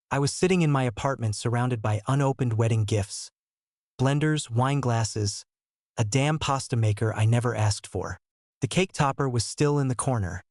I was sitting in my apartment surrounded by unopened wedding gifts, blenders, wine glasses, a damn pasta maker I never asked for. The cake topper was still in the corner,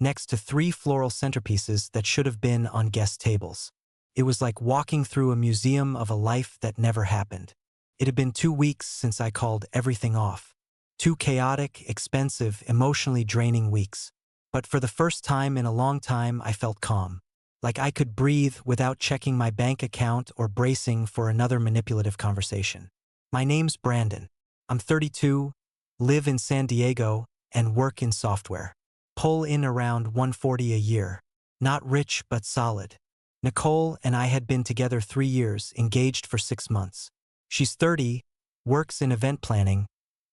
next to 3 floral centerpieces that should have been on guest tables. It was like walking through a museum of a life that never happened. It had been 2 weeks since I called everything off. 2 chaotic, expensive, emotionally draining weeks. But for the first time in a long time, I felt calm. Like I could breathe without checking my bank account or bracing for another manipulative conversation. My name's Brandon. I'm 32, live in San Diego, and work in software. Pull in around $140 a year. Not rich, but solid. Nicole and I had been together 3 years, engaged for 6 months. She's 30, works in event planning,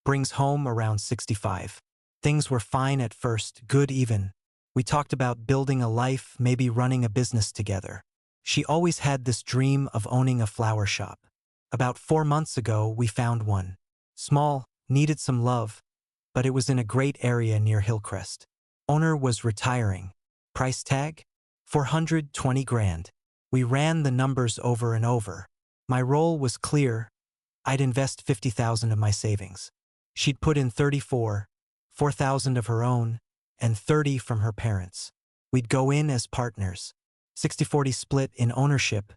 brings home around 65. Things were fine at first, good even. We talked about building a life, maybe running a business together. She always had this dream of owning a flower shop. About 4 months ago, we found one. Small, needed some love, but it was in a great area near Hillcrest. Owner was retiring. Price tag? 420 grand. We ran the numbers over and over. My role was clear. I'd invest 50,000 of my savings. She'd put in 4,000 of her own, and 30 from her parents. We'd go in as partners. 60-40 split in ownership,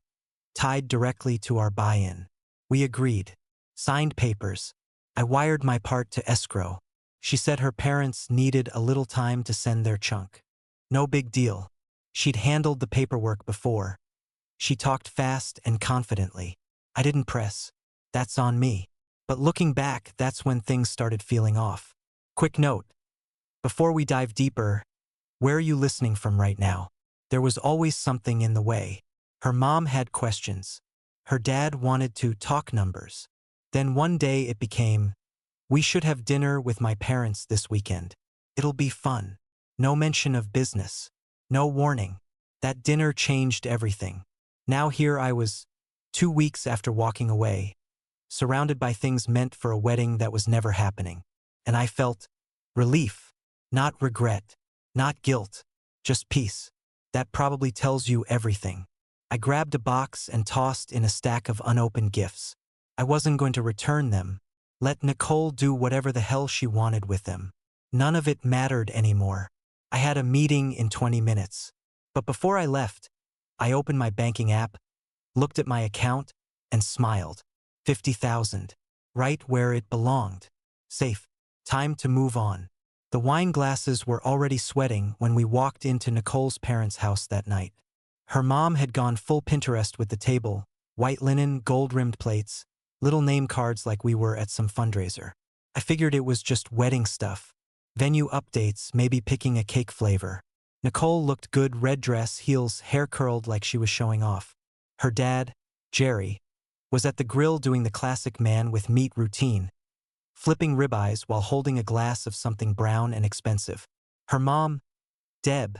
tied directly to our buy-in. We agreed. Signed papers. I wired my part to escrow. She said her parents needed a little time to send their chunk. No big deal. She'd handled the paperwork before. She talked fast and confidently. I didn't press. That's on me. But looking back, that's when things started feeling off. Quick note. Before we dive deeper, where are you listening from right now? There was always something in the way. Her mom had questions. Her dad wanted to talk numbers. Then one day it became, we should have dinner with my parents this weekend. It'll be fun. No mention of business. No warning. That dinner changed everything. Now here I was, 2 weeks after walking away, surrounded by things meant for a wedding that was never happening. And I felt relief, not regret, not guilt, just peace. That probably tells you everything. I grabbed a box and tossed in a stack of unopened gifts. I wasn't going to return them. Let Nicole do whatever the hell she wanted with them. None of it mattered anymore. I had a meeting in 20 minutes. But before I left, I opened my banking app, looked at my account, and smiled. 50,000. Right where it belonged. Safe. Time to move on. The wine glasses were already sweating when we walked into Nicole's parents' house that night. Her mom had gone full Pinterest with the table, white linen, gold-rimmed plates, little name cards like we were at some fundraiser. I figured it was just wedding stuff. Venue updates, maybe picking a cake flavor. Nicole looked good, red dress, heels, hair curled like she was showing off. Her dad, Jerry, was at the grill doing the classic man with meat routine, flipping ribeyes while holding a glass of something brown and expensive. Her mom, Deb,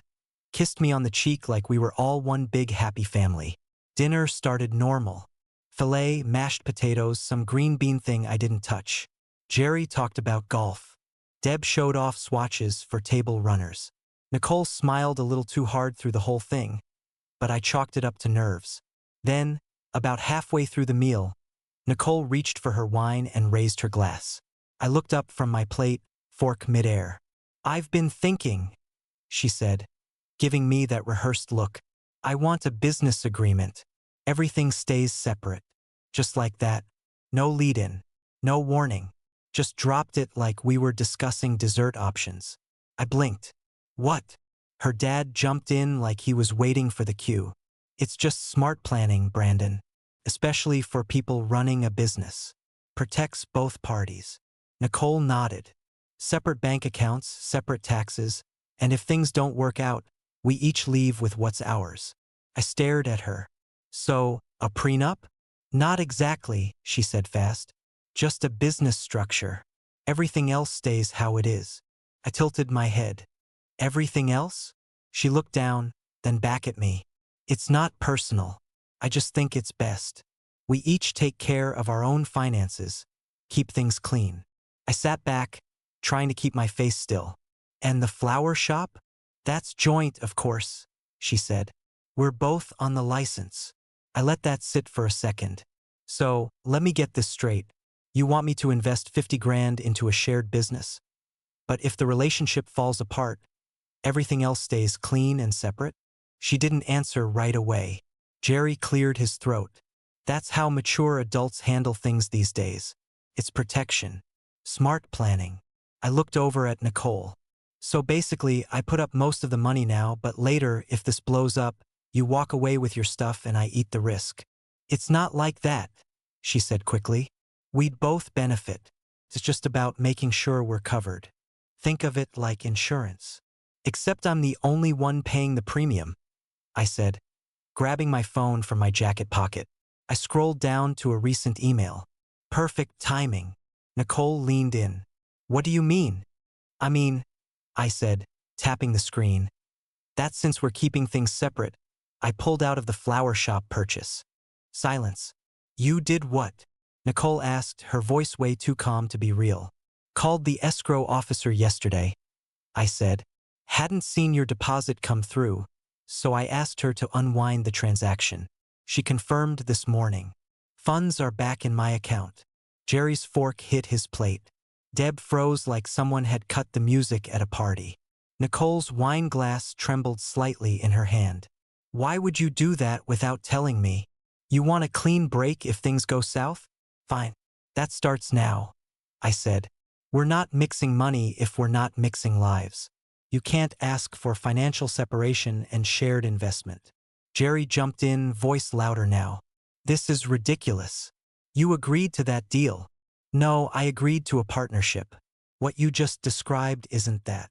kissed me on the cheek like we were all one big happy family. Dinner started normal. Filet, mashed potatoes, some green bean thing I didn't touch. Jerry talked about golf. Deb showed off swatches for table runners. Nicole smiled a little too hard through the whole thing, but I chalked it up to nerves. Then, about halfway through the meal, Nicole reached for her wine and raised her glass. I looked up from my plate, fork midair. "I've been thinking," she said, giving me that rehearsed look. "I want a business agreement. Everything stays separate. Just like that. No lead-in. No warning. Just dropped it like we were discussing dessert options." I blinked. "What?" Her dad jumped in like he was waiting for the cue. "It's just smart planning, Brandon. Especially for people running a business. Protects both parties." Nicole nodded. "Separate bank accounts, separate taxes, and if things don't work out, we each leave with what's ours." I stared at her. "So, a prenup?" "Not exactly," she said fast. "Just a business structure. Everything else stays how it is." I tilted my head. "Everything else?" She looked down, then back at me. "It's not personal. I just think it's best. We each take care of our own finances, keep things clean." I sat back, trying to keep my face still. "And the flower shop?" "That's joint, of course," she said. We're both on the license. I let that sit for a second. So, let me get this straight. You want me to invest 50 grand into a shared business? But if the relationship falls apart, everything else stays clean and separate? She didn't answer right away. Jerry cleared his throat. That's how mature adults handle things these days. It's protection. Smart planning. I looked over at Nicole. So basically, I put up most of the money now, but later, if this blows up, you walk away with your stuff and I eat the risk. It's not like that, she said quickly. We'd both benefit. It's just about making sure we're covered. Think of it like insurance. Except I'm the only one paying the premium, I said, grabbing my phone from my jacket pocket. I scrolled down to a recent email. Perfect timing. Nicole leaned in. What do you mean? I said, tapping the screen. That's since we're keeping things separate. I pulled out of the flower shop purchase. Silence. You did what? Nicole asked, her voice way too calm to be real. Called the escrow officer yesterday, I said. Hadn't seen your deposit come through, so I asked her to unwind the transaction. She confirmed this morning. Funds are back in my account. Jerry's fork hit his plate. Deb froze like someone had cut the music at a party. Nicole's wine glass trembled slightly in her hand. Why would you do that without telling me? You want a clean break if things go south? Fine. That starts now, I said. We're not mixing money if we're not mixing lives. You can't ask for financial separation and shared investment. Jerry jumped in, voice louder now. This is ridiculous. You agreed to that deal. No, I agreed to a partnership. What you just described isn't that.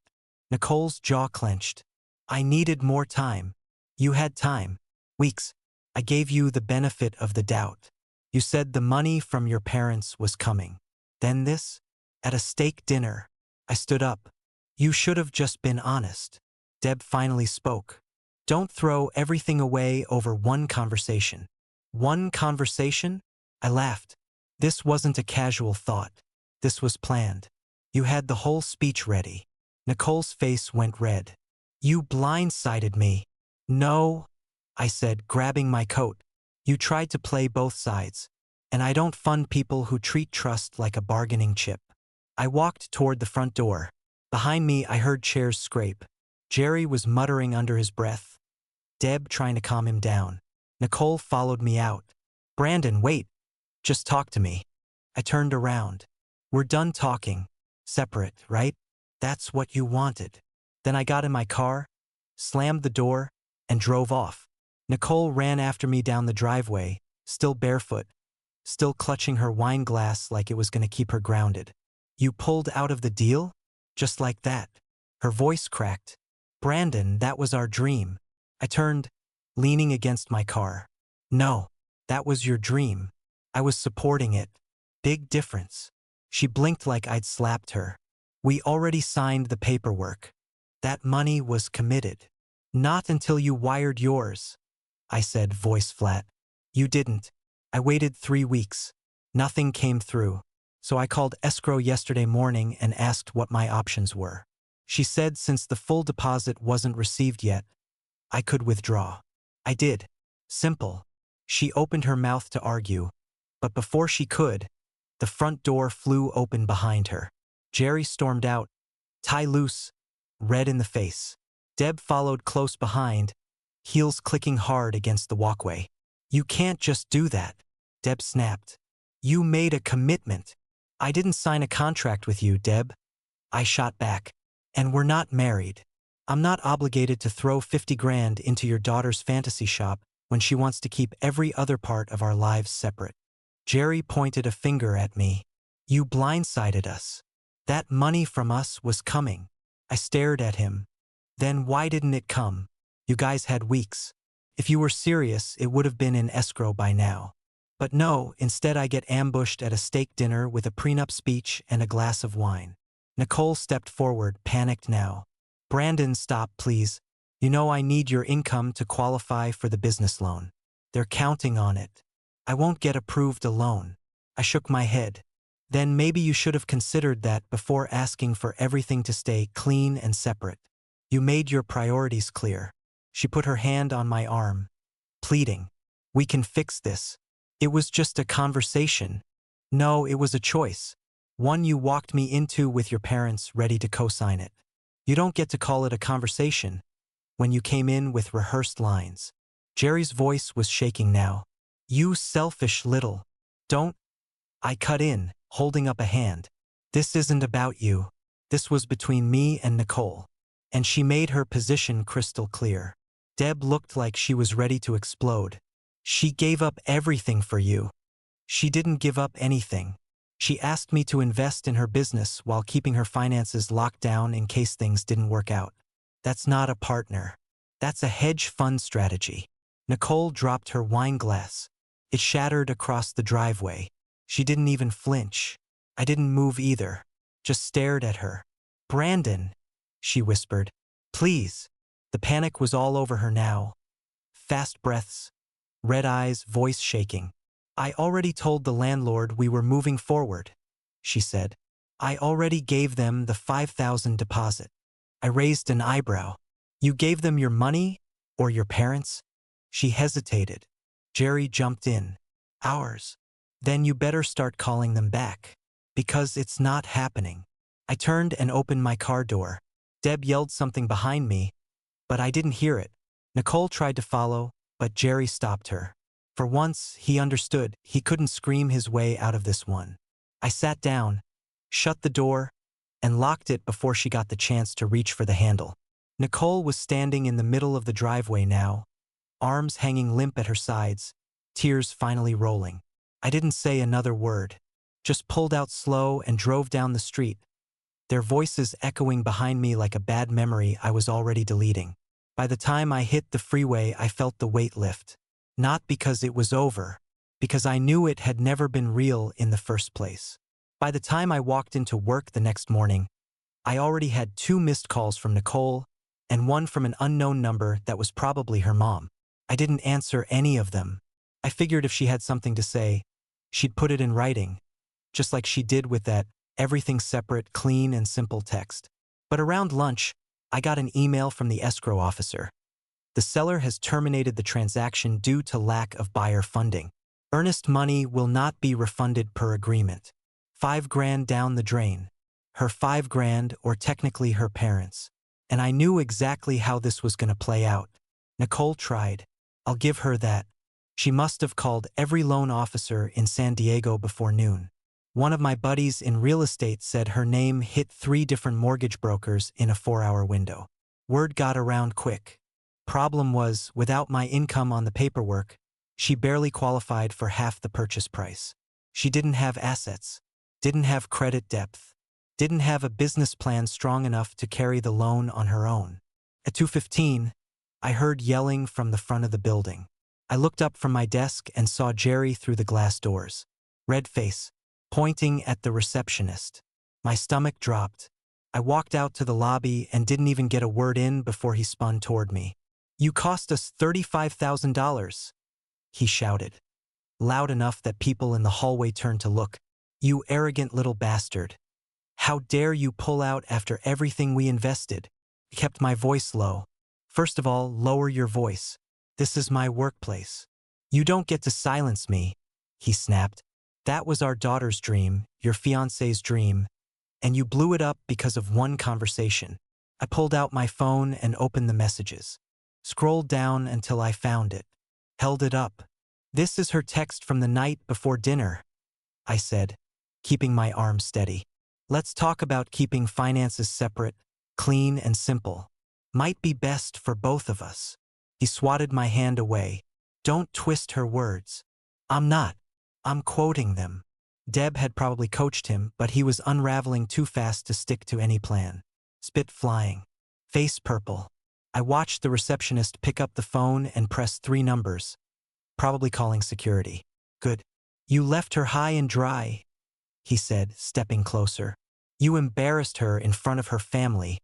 Nicole's jaw clenched. I needed more time. You had time. Weeks. I gave you the benefit of the doubt. You said the money from your parents was coming. Then this? At a steak dinner. I stood up. You should have just been honest. Deb finally spoke. Don't throw everything away over one conversation. One conversation? I laughed. This wasn't a casual thought. This was planned. You had the whole speech ready. Nicole's face went red. You blindsided me. No, I said, grabbing my coat. You tried to play both sides. And I don't fund people who treat trust like a bargaining chip. I walked toward the front door. Behind me, I heard chairs scrape. Jerry was muttering under his breath. Deb trying to calm him down. Nicole followed me out. Brandon, wait. Just talk to me. I turned around. We're done talking. Separate, right? That's what you wanted. Then I got in my car, slammed the door, and drove off. Nicole ran after me down the driveway, still barefoot, still clutching her wine glass like it was going to keep her grounded. You pulled out of the deal? Just like that. Her voice cracked. Brandon, that was our dream. I turned, leaning against my car. No, that was your dream. I was supporting it. Big difference. She blinked like I'd slapped her. We already signed the paperwork. That money was committed. Not until you wired yours, I said, voice flat. You didn't. I waited 3 weeks. Nothing came through. So I called escrow yesterday morning and asked what my options were. She said since the full deposit wasn't received yet, I could withdraw. I did. Simple. She opened her mouth to argue, but before she could, the front door flew open behind her. Jerry stormed out, tie loose, red in the face. Deb followed close behind, heels clicking hard against the walkway. You can't just do that, Deb snapped. You made a commitment. I didn't sign a contract with you, Deb. I shot back. And we're not married. I'm not obligated to throw 50 grand into your daughter's fantasy shop when she wants to keep every other part of our lives separate. Jerry pointed a finger at me. You blindsided us. That money from us was coming. I stared at him. Then why didn't it come? You guys had weeks. If you were serious, it would have been in escrow by now. But no, instead I get ambushed at a steak dinner with a prenup speech and a glass of wine. Nicole stepped forward, panicked now. Brandon, stop, please. You know I need your income to qualify for the business loan. They're counting on it. I won't get approved alone. I shook my head. Then maybe you should have considered that before asking for everything to stay clean and separate. You made your priorities clear. She put her hand on my arm, pleading. We can fix this. It was just a conversation. No, it was a choice. One you walked me into with your parents ready to co-sign it. You don't get to call it a conversation when you came in with rehearsed lines. Jerry's voice was shaking now. You selfish little. Don't. I cut in, holding up a hand. This isn't about you. This was between me and Nicole. And she made her position crystal clear. Deb looked like she was ready to explode. She gave up everything for you. She didn't give up anything. She asked me to invest in her business while keeping her finances locked down in case things didn't work out. That's not a partner. That's a hedge fund strategy. Nicole dropped her wine glass. It shattered across the driveway. She didn't even flinch. I didn't move either. Just stared at her. Brandon, she whispered. Please. The panic was all over her now. Fast breaths. Red eyes, voice shaking. I already told the landlord we were moving forward, she said. I already gave them the $5,000 deposit. I raised an eyebrow. You gave them your money? Or your parents? She hesitated. Jerry jumped in. Ours. Then you better start calling them back. Because it's not happening. I turned and opened my car door. Deb yelled something behind me, but I didn't hear it. Nicole tried to follow, but Jerry stopped her. For once, he understood he couldn't scream his way out of this one. I sat down, shut the door, and locked it before she got the chance to reach for the handle. Nicole was standing in the middle of the driveway now, arms hanging limp at her sides, tears finally rolling. I didn't say another word, just pulled out slow and drove down the street, their voices echoing behind me like a bad memory I was already deleting. By the time I hit the freeway, I felt the weight lift. Not because it was over, because I knew it had never been real in the first place. By the time I walked into work the next morning, I already had 2 missed calls from Nicole and one from an unknown number that was probably her mom. I didn't answer any of them. I figured if she had something to say, she'd put it in writing, just like she did with that everything separate, clean and simple text. But around lunch, I got an email from the escrow officer. The seller has terminated the transaction due to lack of buyer funding. Earnest money will not be refunded per agreement. $5,000 down the drain. Her $5,000, or technically her parents. And I knew exactly how this was going to play out. Nicole tried. I'll give her that. She must have called every loan officer in San Diego before noon. One of my buddies in real estate said her name hit 3 different mortgage brokers in a 4-hour window. Word got around quick. Problem was, without my income on the paperwork, she barely qualified for half the purchase price. She didn't have assets, didn't have credit depth, didn't have a business plan strong enough to carry the loan on her own. At 2:15, I heard yelling from the front of the building. I looked up from my desk and saw Jerry through the glass doors. Red face, pointing at the receptionist. My stomach dropped. I walked out to the lobby and didn't even get a word in before he spun toward me. You cost us $35,000, he shouted, loud enough that people in the hallway turned to look. You arrogant little bastard. How dare you pull out after everything we invested? I kept my voice low. First of all, lower your voice. This is my workplace. You don't get to silence me, he snapped. That was our daughter's dream, your fiancé's dream, and you blew it up because of one conversation. I pulled out my phone and opened the messages. Scrolled down until I found it. Held it up. This is her text from the night before dinner, I said, keeping my arm steady. Let's talk about keeping finances separate, clean and simple. Might be best for both of us. He swatted my hand away. Don't twist her words. I'm not. I'm quoting them. Deb had probably coached him, but he was unraveling too fast to stick to any plan. Spit flying. Face purple. I watched the receptionist pick up the phone and press 3 numbers, probably calling security. Good. You left her high and dry, he said, stepping closer. You embarrassed her in front of her family,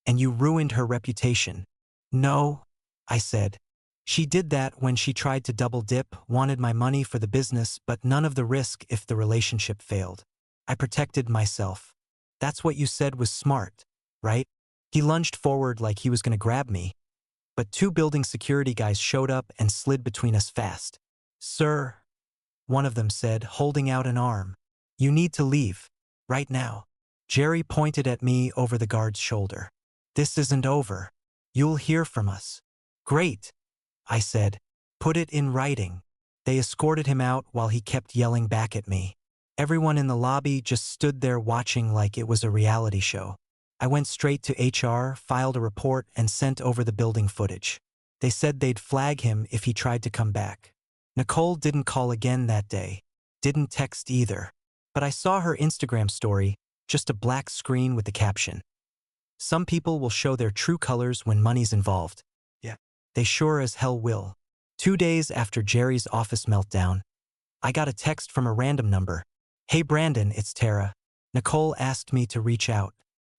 and you ruined her reputation. No, I said. She did that when she tried to double dip, wanted my money for the business, but none of the risk if the relationship failed. I protected myself. That's what you said was smart, right? He lunged forward like he was going to grab me, but 2 building security guys showed up and slid between us fast. "Sir," one of them said, holding out an arm. "You need to leave. Right now." Jerry pointed at me over the guard's shoulder. "This isn't over. You'll hear from us." "Great," I said. "Put it in writing." They escorted him out while he kept yelling back at me. Everyone in the lobby just stood there watching like it was a reality show. I went straight to HR, filed a report, and sent over the building footage. They said they'd flag him if he tried to come back. Nicole didn't call again that day. Didn't text either. But I saw her Instagram story, just a black screen with the caption, "Some people will show their true colors when money's involved." Yeah. They sure as hell will. 2 days after Jerry's office meltdown, I got a text from a random number. "Hey Brandon, it's Tara. Nicole asked me to reach out.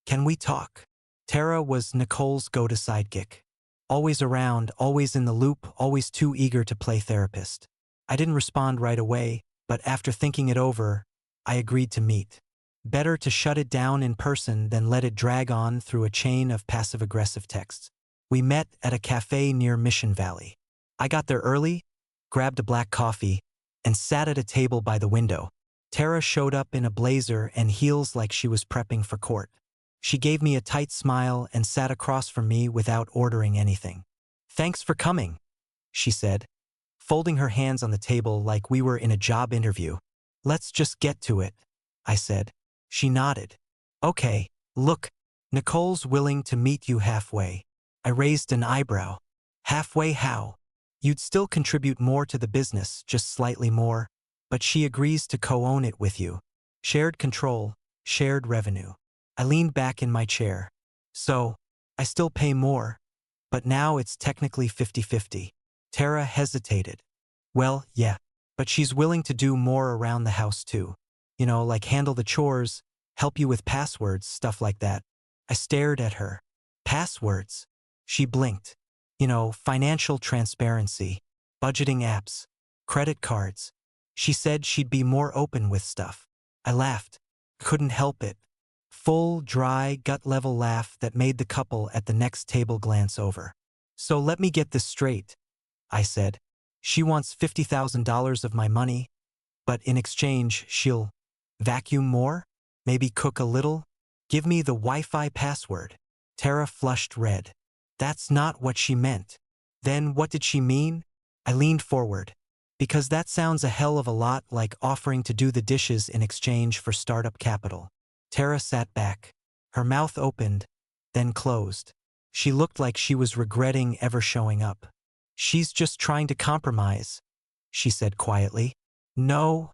Can we talk?" Tara was Nicole's go-to sidekick. Always around, always in the loop, always too eager to play therapist. I didn't respond right away, but after thinking it over, I agreed to meet. Better to shut it down in person than let it drag on through a chain of passive-aggressive texts. We met at a cafe near Mission Valley. I got there early, grabbed a black coffee, and sat at a table by the window. Tara showed up in a blazer and heels like she was prepping for court. She gave me a tight smile and sat across from me without ordering anything. "Thanks for coming," she said, folding her hands on the table like we were in a job interview. "Let's just get to it," I said. She nodded. "Okay, look, Nicole's willing to meet you halfway." I raised an eyebrow. "Halfway how?" "You'd still contribute more to the business, just slightly more, but she agrees to co-own it with you. Shared control, shared revenue." I leaned back in my chair. "So, I still pay more, but now it's technically 50-50. Tara hesitated. "Well, yeah, but she's willing to do more around the house too. You know, like handle the chores, help you with passwords, stuff like that." I stared at her. "Passwords?" She blinked. "You know, financial transparency, budgeting apps, credit cards." She said she'd be more open with stuff. I laughed. Couldn't help it. Full, dry, gut-level laugh that made the couple at the next table glance over. "So let me get this straight," I said. "She wants $50,000 of my money, but in exchange she'll vacuum more? Maybe cook a little? Give me the Wi-Fi password." Tara flushed red. "That's not what she meant." "Then what did she mean?" I leaned forward. "Because that sounds a hell of a lot like offering to do the dishes in exchange for startup capital." Tara sat back. Her mouth opened, then closed. She looked like she was regretting ever showing up. "She's just trying to compromise," she said quietly. "No,"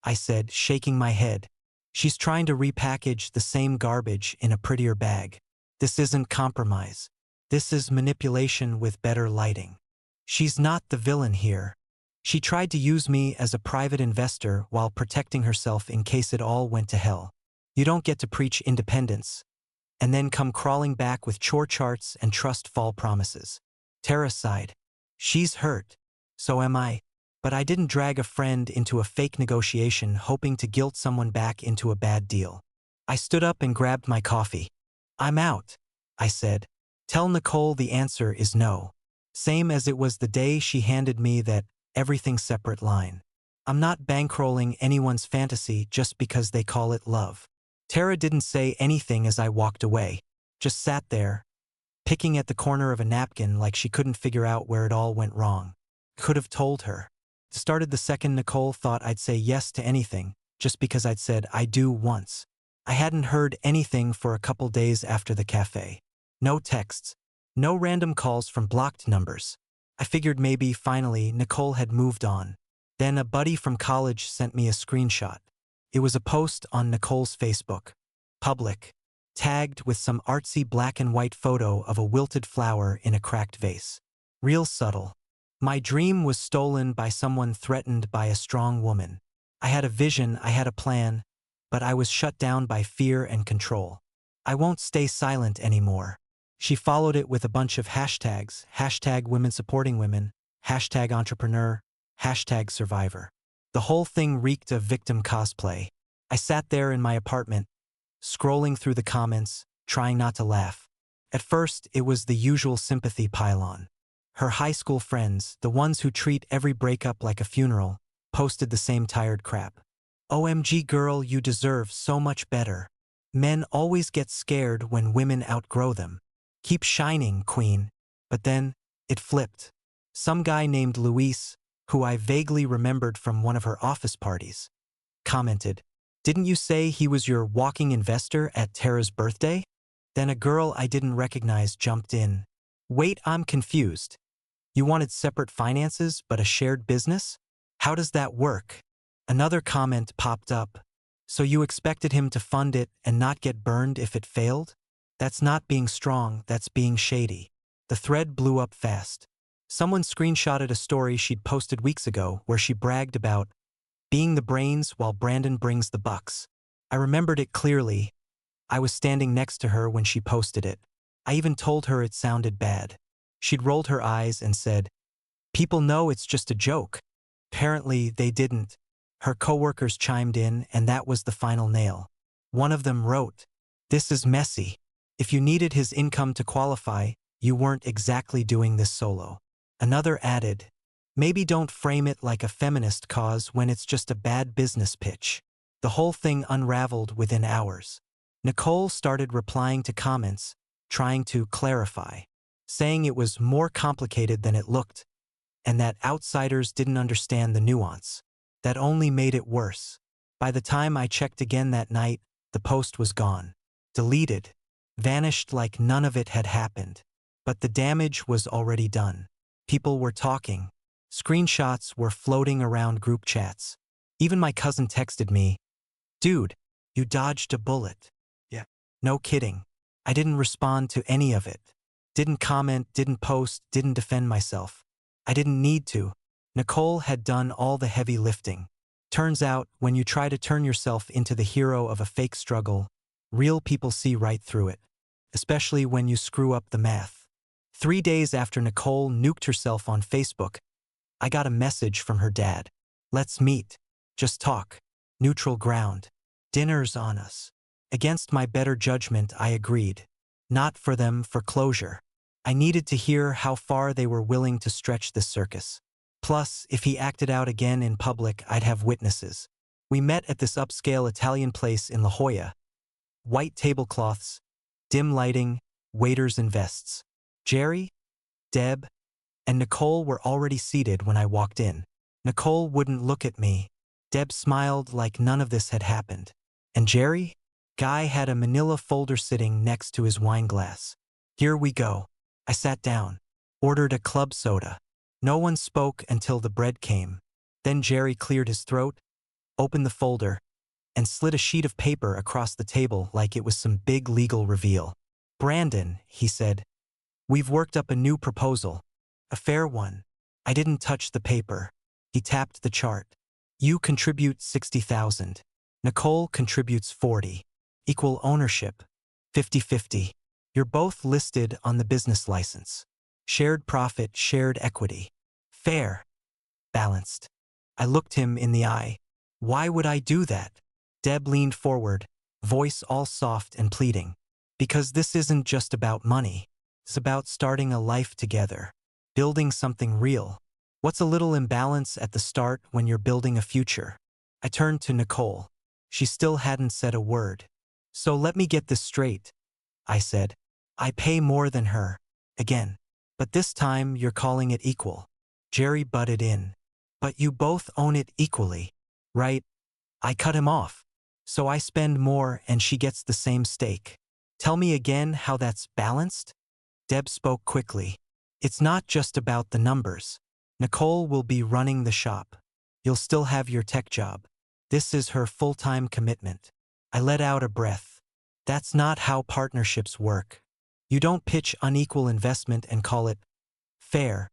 I said, shaking my head. "She's trying to repackage the same garbage in a prettier bag. This isn't compromise. This is manipulation with better lighting. She's not the villain here. She tried to use me as a private investor while protecting herself in case it all went to hell. You don't get to preach independence and then come crawling back with chore charts and trust fall promises." Tara sighed. "She's hurt. So am I. But I didn't drag a friend into a fake negotiation hoping to guilt someone back into a bad deal." I stood up and grabbed my coffee. "I'm out," I said. "Tell Nicole the answer is no." Same as it was the day she handed me that everything separate line. I'm not bankrolling anyone's fantasy just because they call it love. Tara didn't say anything as I walked away, just sat there, picking at the corner of a napkin like she couldn't figure out where it all went wrong. Could have told her. Started the second Nicole thought I'd say yes to anything, just because I'd said I do once. I hadn't heard anything for a couple days after the cafe. No texts, no random calls from blocked numbers. I figured maybe, finally, Nicole had moved on. Then a buddy from college sent me a screenshot. It was a post on Nicole's Facebook. Public. Tagged with some artsy black and white photo of a wilted flower in a cracked vase. Real subtle. My dream was stolen by someone threatened by a strong woman. I had a vision, I had a plan, but I was shut down by fear and control. I won't stay silent anymore. She followed it with a bunch of hashtags, hashtag women supporting women, hashtag entrepreneur, hashtag survivor. The whole thing reeked of victim cosplay. I sat there in my apartment, scrolling through the comments, trying not to laugh. At first, it was the usual sympathy pile-on. Her high school friends, the ones who treat every breakup like a funeral, posted the same tired crap. OMG girl, you deserve so much better. Men always get scared when women outgrow them. Keep shining, queen. But then, it flipped. Some guy named Luis, who I vaguely remembered from one of her office parties, commented, "Didn't you say he was your walking investor at Tara's birthday?" Then a girl I didn't recognize jumped in. "Wait, I'm confused. You wanted separate finances but a shared business? How does that work?" Another comment popped up. "So you expected him to fund it and not get burned if it failed? That's not being strong, that's being shady." The thread blew up fast. Someone screenshotted a story she'd posted weeks ago where she bragged about being the brains while Brandon brings the bucks. I remembered it clearly. I was standing next to her when she posted it. I even told her it sounded bad. She'd rolled her eyes and said, "People know it's just a joke." Apparently, they didn't. Her coworkers chimed in, and that was the final nail. One of them wrote, "This is messy. If you needed his income to qualify, you weren't exactly doing this solo." Another added, "Maybe don't frame it like a feminist cause when it's just a bad business pitch." The whole thing unraveled within hours. Nicole started replying to comments, trying to clarify, saying it was more complicated than it looked, and that outsiders didn't understand the nuance. That only made it worse. By the time I checked again that night, the post was gone. Deleted. Vanished like none of it had happened. But the damage was already done. People were talking. Screenshots were floating around group chats. Even my cousin texted me, "Dude, you dodged a bullet." Yeah. No kidding. I didn't respond to any of it. Didn't comment, didn't post, didn't defend myself. I didn't need to. Nicole had done all the heavy lifting. Turns out, when you try to turn yourself into the hero of a fake struggle, real people see right through it. Especially when you screw up the math. 3 days after Nicole nuked herself on Facebook, I got a message from her dad. "Let's meet. Just talk. Neutral ground. Dinner's on us." Against my better judgment, I agreed. Not for them, for closure. I needed to hear how far they were willing to stretch this circus. Plus, if he acted out again in public, I'd have witnesses. We met at this upscale Italian place in La Jolla. White tablecloths, dim lighting, waiters in vests. Jerry, Deb, and Nicole were already seated when I walked in. Nicole wouldn't look at me. Deb smiled like none of this had happened. And Jerry? Guy had a manila folder sitting next to his wine glass. "Here we go." I sat down. Ordered a club soda. No one spoke until the bread came. Then Jerry cleared his throat, opened the folder, and slid a sheet of paper across the table like it was some big legal reveal. "Brandon," he said, "we've worked up a new proposal. A fair one." I didn't touch the paper. He tapped the chart. "You contribute 60,000. Nicole contributes 40. Equal ownership. 50-50. You're both listed on the business license. Shared profit, shared equity. Fair. Balanced." I looked him in the eye. "Why would I do that?" Deb leaned forward, voice all soft and pleading. "Because this isn't just about money. It's about starting a life together. Building something real. What's a little imbalance at the start when you're building a future?" I turned to Nicole. She still hadn't said a word. "So let me get this straight," I said. "I pay more than her. Again. But this time you're calling it equal." Jerry butted in. "But you both own it equally, right?" I cut him off. "So I spend more and she gets the same stake. Tell me again how that's balanced?" Deb spoke quickly. "It's not just about the numbers. Nicole will be running the shop. You'll still have your tech job. This is her full-time commitment." I let out a breath. That's not how partnerships work. You don't pitch unequal investment and call it fair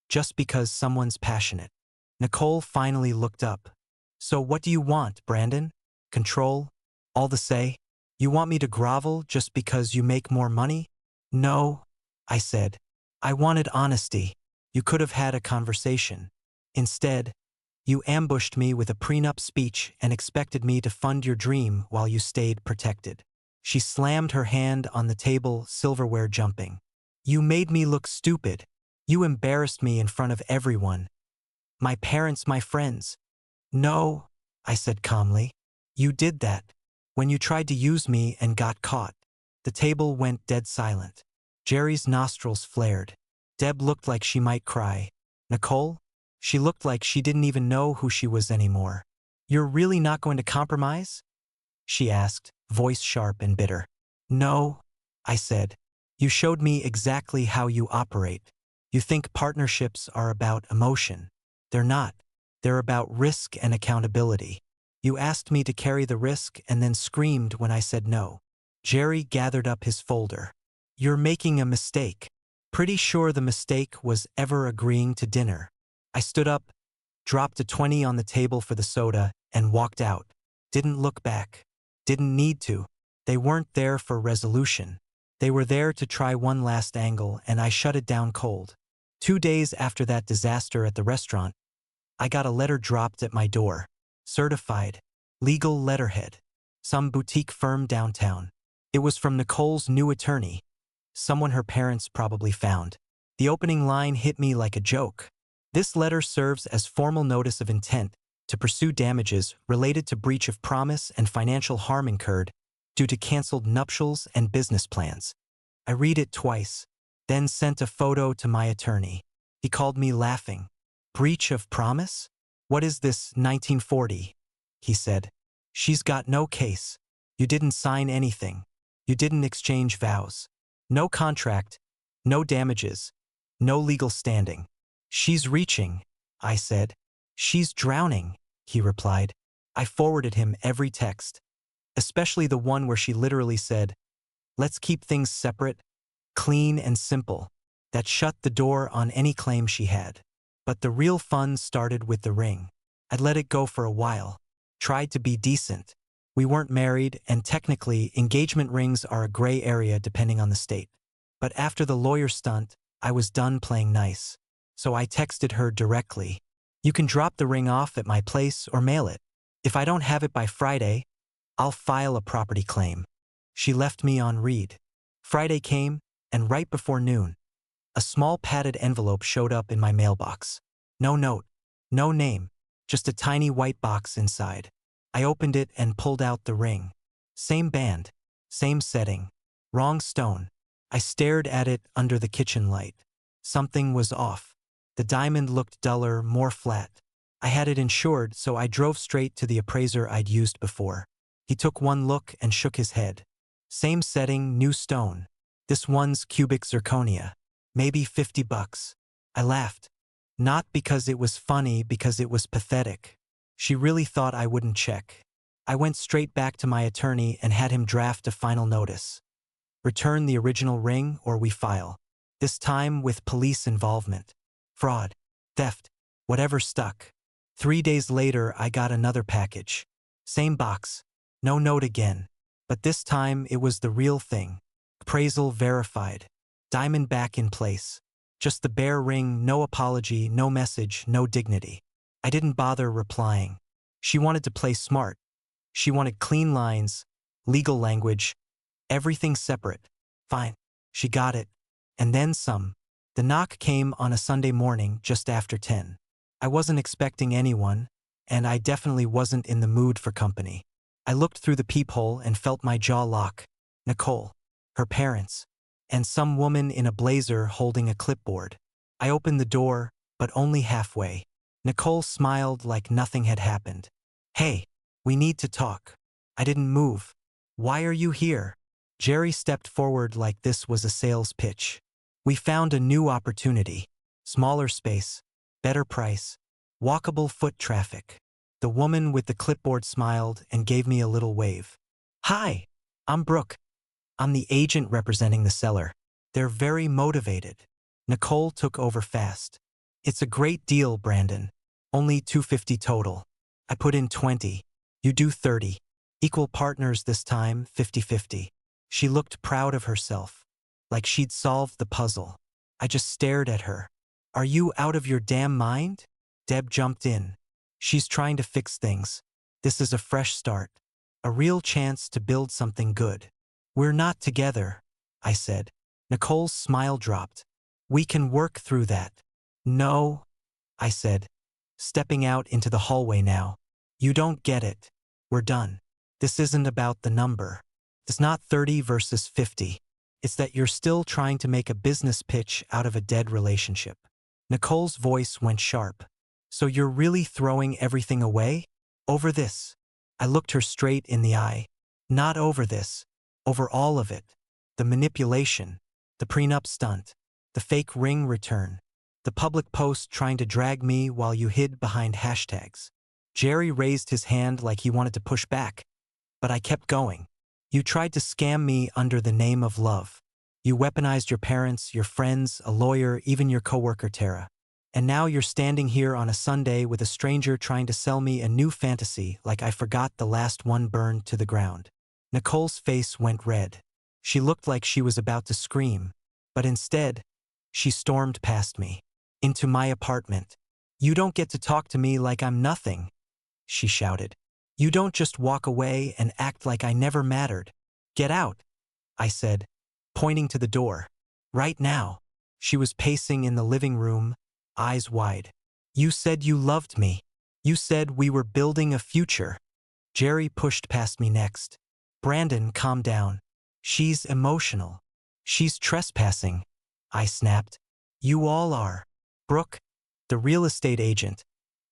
just because someone's passionate. Nicole finally looked up. "So what do you want, Brandon? Control? All the say? You want me to grovel just because you make more money?" "No," I said. "I wanted honesty. You could have had a conversation. Instead, you ambushed me with a prenup speech and expected me to fund your dream while you stayed protected." She slammed her hand on the table, silverware jumping. You made me look stupid. You embarrassed me in front of everyone. My parents, my friends. No, I said calmly. You did that. When you tried to use me and got caught. The table went dead silent. Jerry's nostrils flared. Deb looked like she might cry. Nicole? She looked like she didn't even know who she was anymore. You're really not going to compromise? She asked, voice sharp and bitter. No, I said. You showed me exactly how you operate. You think partnerships are about emotion. They're not. They're about risk and accountability. You asked me to carry the risk and then screamed when I said no. Jerry gathered up his folder. You're making a mistake. Pretty sure the mistake was ever agreeing to dinner. I stood up, dropped a 20 on the table for the soda, and walked out. Didn't look back. Didn't need to. They weren't there for resolution. They were there to try one last angle, and I shut it down cold. 2 days after that disaster at the restaurant, I got a letter dropped at my door. Certified. Legal letterhead. Some boutique firm downtown. It was from Nicole's new attorney. Someone her parents probably found. The opening line hit me like a joke. This letter serves as formal notice of intent to pursue damages related to breach of promise and financial harm incurred due to canceled nuptials and business plans. I read it twice, then sent a photo to my attorney. He called me laughing. Breach of promise? What is this, 1940? He said. She's got no case. You didn't sign anything. You didn't exchange vows. No contract, no damages, no legal standing. She's reaching, I said. She's drowning, he replied. I forwarded him every text, especially the one where she literally said, let's keep things separate, clean and simple. That shut the door on any claim she had. But the real fun started with the ring. I'd let it go for a while, tried to be decent. We weren't married, and technically, engagement rings are a gray area depending on the state. But after the lawyer stunt, I was done playing nice. So I texted her directly. You can drop the ring off at my place or mail it. If I don't have it by Friday, I'll file a property claim. She left me on read. Friday came, and right before noon, a small padded envelope showed up in my mailbox. No note, no name, just a tiny white box inside. I opened it and pulled out the ring. Same band, same setting, wrong stone. I stared at it under the kitchen light. Something was off. The diamond looked duller, more flat. I had it insured, so I drove straight to the appraiser I'd used before. He took one look and shook his head. Same setting, new stone. This one's cubic zirconia. Maybe $50. I laughed. Not because it was funny, because it was pathetic. She really thought I wouldn't check. I went straight back to my attorney and had him draft a final notice. Return the original ring or we file. This time with police involvement. Fraud. Theft. Whatever stuck. 3 days later, I got another package. Same box. No note again. But this time, it was the real thing. Appraisal verified. Diamond back in place. Just the bare ring, no apology, no message, no dignity. I didn't bother replying. She wanted to play smart. She wanted clean lines, legal language, everything separate. Fine. She got it. And then some. The knock came on a Sunday morning just after 10. I wasn't expecting anyone, and I definitely wasn't in the mood for company. I looked through the peephole and felt my jaw lock. Nicole, her parents, and some woman in a blazer holding a clipboard. I opened the door, but only halfway. Nicole smiled like nothing had happened. Hey, we need to talk. I didn't move. Why are you here? Jerry stepped forward like this was a sales pitch. We found a new opportunity. Smaller space, better price, walkable foot traffic. The woman with the clipboard smiled and gave me a little wave. Hi, I'm Brooke. I'm the agent representing the seller. They're very motivated. Nicole took over fast. It's a great deal, Brandon. Only $250 total. I put in 20. You do 30. Equal partners this time, 50-50. She looked proud of herself, like she'd solved the puzzle. I just stared at her. Are you out of your damn mind? Deb jumped in. She's trying to fix things. This is a fresh start. A real chance to build something good. We're not together, I said. Nicole's smile dropped. We can work through that. No, I said, stepping out into the hallway now. You don't get it. We're done. This isn't about the number. It's not 30 versus 50. It's that you're still trying to make a business pitch out of a dead relationship. Nicole's voice went sharp. So you're really throwing everything away? Over this? I looked her straight in the eye. Not over this. Over all of it. The manipulation. The prenup stunt. The fake ring return. The public post trying to drag me while you hid behind hashtags. Jerry raised his hand like he wanted to push back. But I kept going. You tried to scam me under the name of love. You weaponized your parents, your friends, a lawyer, even your coworker Tara. And now you're standing here on a Sunday with a stranger trying to sell me a new fantasy like I forgot the last one burned to the ground. Nicole's face went red. She looked like she was about to scream. But instead, she stormed past me. Into my apartment. You don't get to talk to me like I'm nothing, she shouted. You don't just walk away and act like I never mattered. Get out, I said, pointing to the door. Right now. She was pacing in the living room, eyes wide. You said you loved me. You said we were building a future. Jerry pushed past me next. Brandon, calm down. She's emotional. She's trespassing, I snapped. You all are. Brooke, the real estate agent,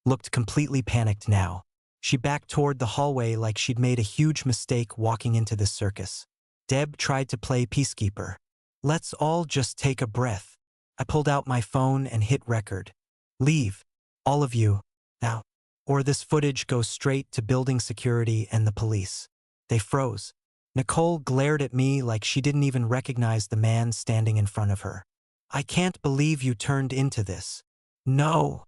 looked completely panicked now. She backed toward the hallway like she'd made a huge mistake walking into this circus. Deb tried to play peacekeeper. Let's all just take a breath. I pulled out my phone and hit record. Leave. All of you. Now. Or this footage goes straight to building security and the police. They froze. Nicole glared at me like she didn't even recognize the man standing in front of her. I can't believe you turned into this. No,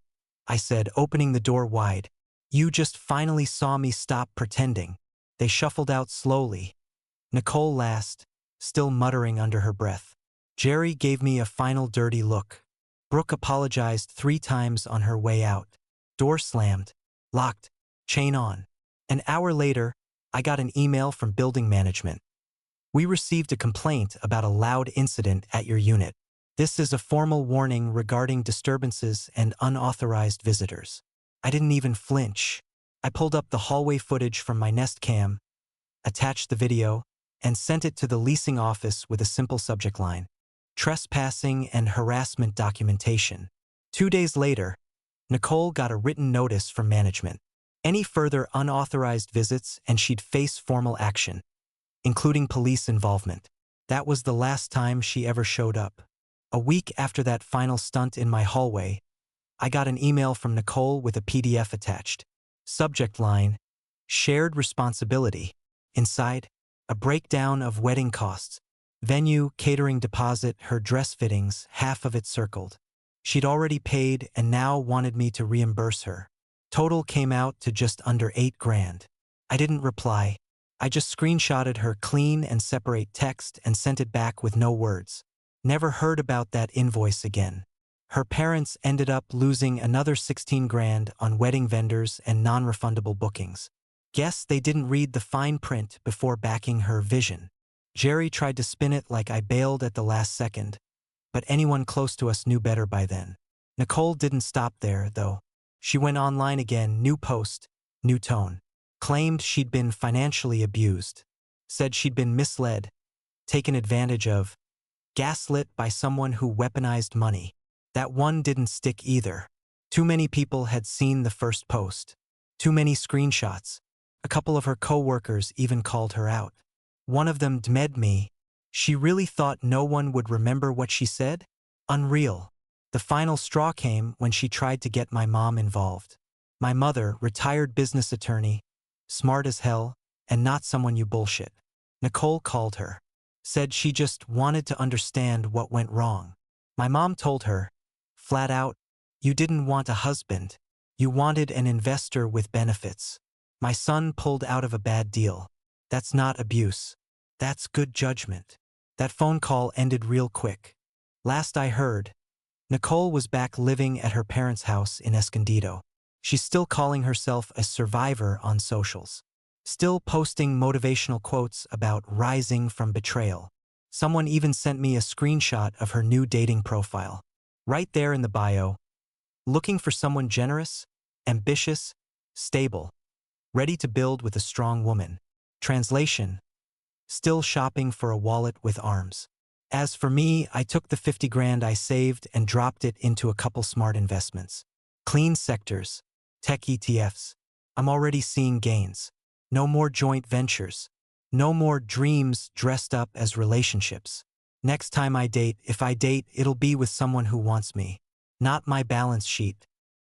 I said, opening the door wide. You just finally saw me stop pretending. They shuffled out slowly. Nicole last, still muttering under her breath. Jerry gave me a final dirty look. Brooke apologized 3 times on her way out. Door slammed. Locked. Chain on. An hour later, I got an email from building management. We received a complaint about a loud incident at your unit. This is a formal warning regarding disturbances and unauthorized visitors. I didn't even flinch. I pulled up the hallway footage from my Nest Cam, attached the video, and sent it to the leasing office with a simple subject line: trespassing and harassment documentation. 2 days later, Nicole got a written notice from management. Any further unauthorized visits and she'd face formal action, including police involvement. That was the last time she ever showed up. A week after that final stunt in my hallway, I got an email from Nicole with a PDF attached. Subject line: shared responsibility. Inside, a breakdown of wedding costs. Venue, catering deposit, her dress fittings, half of it circled. She'd already paid and now wanted me to reimburse her. Total came out to just under $8,000. I didn't reply. I just screenshotted her clean and separate text and sent it back with no words. Never heard about that invoice again. Her parents ended up losing another $16,000 on wedding vendors and non-refundable bookings. Guess they didn't read the fine print before backing her vision. Jerry tried to spin it like I bailed at the last second, but anyone close to us knew better by then. Nicole didn't stop there, though. She went online again, new post, new tone. Claimed she'd been financially abused. Said she'd been misled, taken advantage of, gaslit by someone who weaponized money. That one didn't stick either. Too many people had seen the first post. Too many screenshots. A couple of her co-workers even called her out. One of them DM'd me. She really thought no one would remember what she said? Unreal. The final straw came when she tried to get my mom involved. My mother, retired business attorney, smart as hell, and not someone you bullshit. Nicole called her. Said she just wanted to understand what went wrong. My mom told her, flat out, you didn't want a husband. You wanted an investor with benefits. My son pulled out of a bad deal. That's not abuse. That's good judgment. That phone call ended real quick. Last I heard, Nicole was back living at her parents' house in Escondido. She's still calling herself a survivor on socials. Still posting motivational quotes about rising from betrayal. Someone even sent me a screenshot of her new dating profile. Right there in the bio, looking for someone generous, ambitious, stable, ready to build with a strong woman. Translation: still shopping for a wallet with arms. As for me, I took the 50 grand I saved and dropped it into a couple smart investments. Clean sectors, tech ETFs. I'm already seeing gains. No more joint ventures. No more dreams dressed up as relationships. Next time I date, if I date, it'll be with someone who wants me. Not my balance sheet,